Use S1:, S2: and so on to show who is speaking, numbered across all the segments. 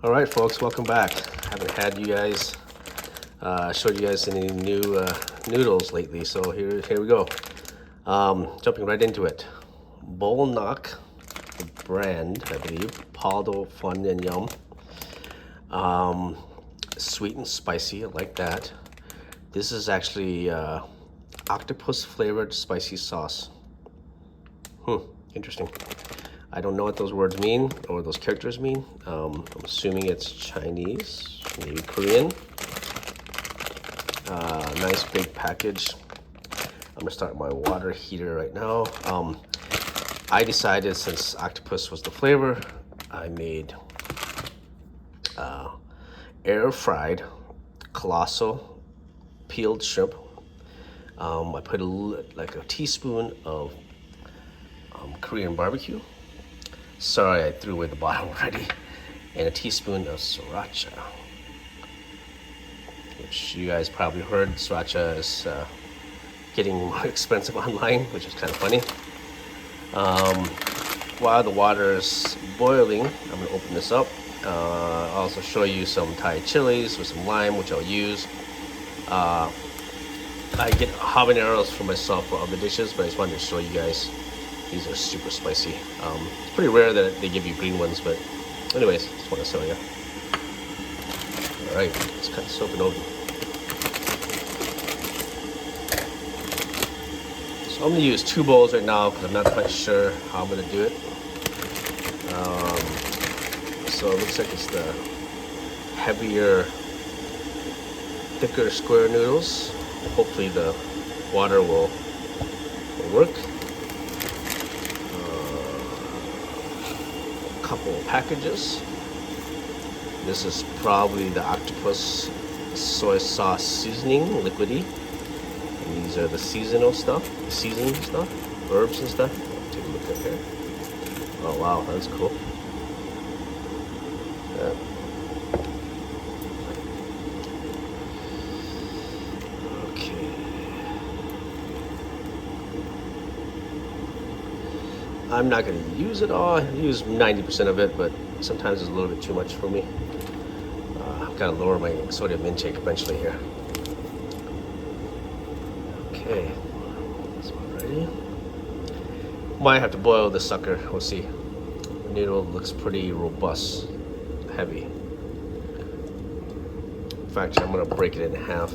S1: All right, folks, welcome back. Haven't had you guys showed you guys any new noodles lately, so here we go. Jumping right into it. Bal Nak, the brand, I believe. Paldo Fun and Yum. Sweet and spicy, I like that. This is actually octopus flavored spicy sauce. Interesting. I don't know what those words mean or those characters mean. I'm assuming it's Chinese, maybe Korean. Nice big package. I'm gonna start my water heater right now. I decided, since octopus was the flavor, I made air fried colossal peeled shrimp. I put like a teaspoon of Korean barbecue. Sorry, I threw away the bottle already. And a teaspoon of Sriracha, which you guys probably heard. Sriracha is getting more expensive online, which is kind of funny. While the water is boiling, I'm gonna open this up. I'll also show you some Thai chilies with some lime, which I'll use. I get habaneros for myself for other dishes, but I just wanted to show you guys. These are super spicy. It's pretty rare that they give you green ones, but anyways, just want to show you. All right, let's cut this open. So I'm gonna use 2 bowls right now because I'm not quite sure how I'm gonna do it. So it looks like it's the heavier, thicker square noodles. Hopefully the water will work. Couple of packages. This is probably the octopus soy sauce seasoning, liquidy. And these are the seasonal stuff, seasoned stuff, herbs and stuff. Take a look up here. Oh wow, that's cool. I'm not going to use it all. I use 90% of it, but sometimes it's a little bit too much for me. I've got to lower my sodium intake eventually here. Okay, this one ready. Might have to boil this sucker. We'll see. The noodle looks pretty robust, heavy. In fact, I'm going to break it in half,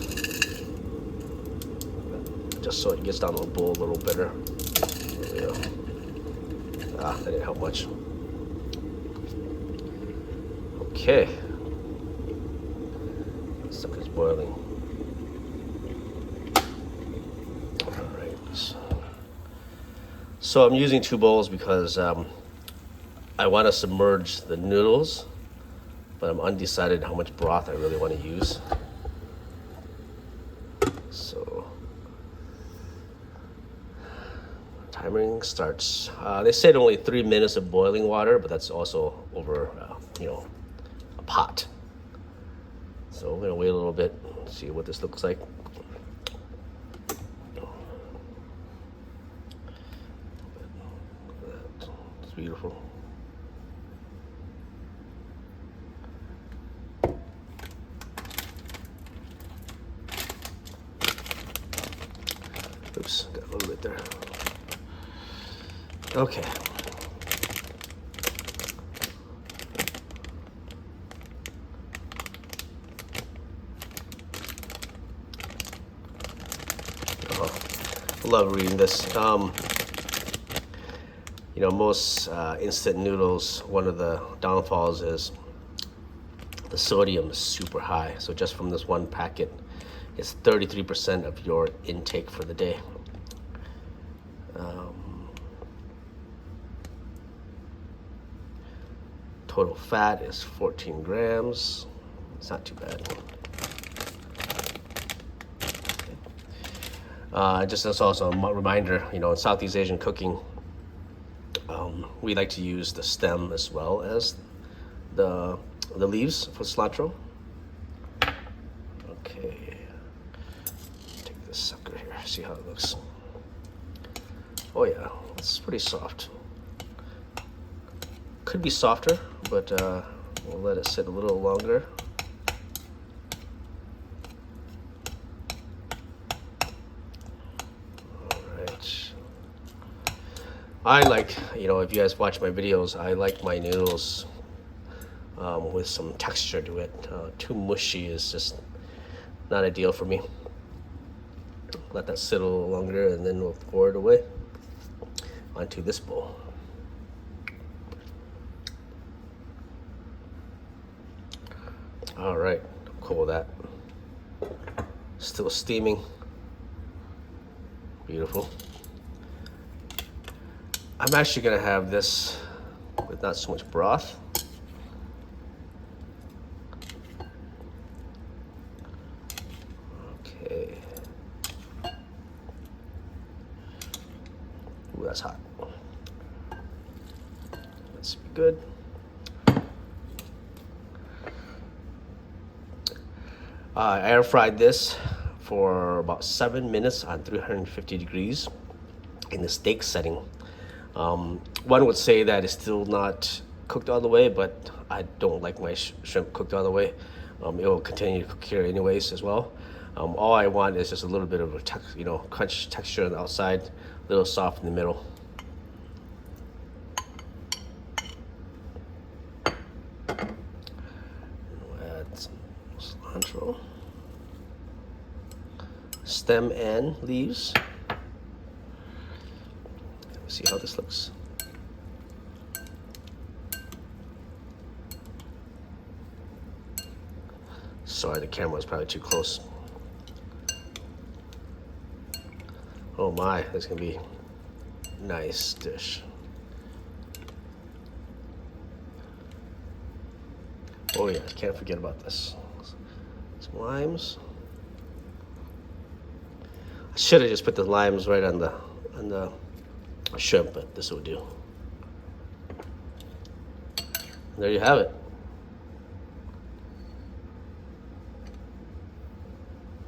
S1: just so it gets down to the bowl a little better. There we go. That didn't help much. Okay. Sucker's boiling. Alright. So I'm using 2 bowls because I want to submerge the noodles, but I'm undecided how much broth I really want to use. So timing starts. They said only 3 minutes of boiling water, but that's also over, a pot. So we're gonna wait a little bit, see what this looks like. It's beautiful. Oops, got a little bit there. Okay. I love reading this. Most instant noodles, one of the downfalls is the sodium is super high. So just from this one packet, it's 33% of your intake for the day. Total fat is 14 grams. It's not too bad. Just as also a reminder, in Southeast Asian cooking, we like to use the stem as well as the leaves for cilantro. Okay, take this sucker here, see how it looks. Oh yeah, it's pretty soft. Could be softer, but We'll let it sit a little longer. Alright. I like, you know, if you guys watch my videos, I like my noodles with some texture to it. Too mushy is just not ideal for me. Let that sit a little longer and then we'll pour it away onto this bowl. All right, I'm cool with that. Still steaming. Beautiful. I'm actually gonna have this with not so much broth. Okay. Ooh, that's hot. Let's be good. I air fried this for about 7 minutes on 350 degrees in the steak setting. One would say that it's still not cooked all the way, but I don't like my shrimp cooked all the way. It will continue to cook here anyways as well. All I want is just a little bit of a crunch texture on the outside, a little soft in the middle. Cilantro, stem and leaves. Let's see how this looks. Sorry, the camera is probably too close. Oh my, that's gonna be a nice dish. Oh yeah, can't forget about this. Some limes. I should have just put the limes right on the shrimp, but this will do. There you have it.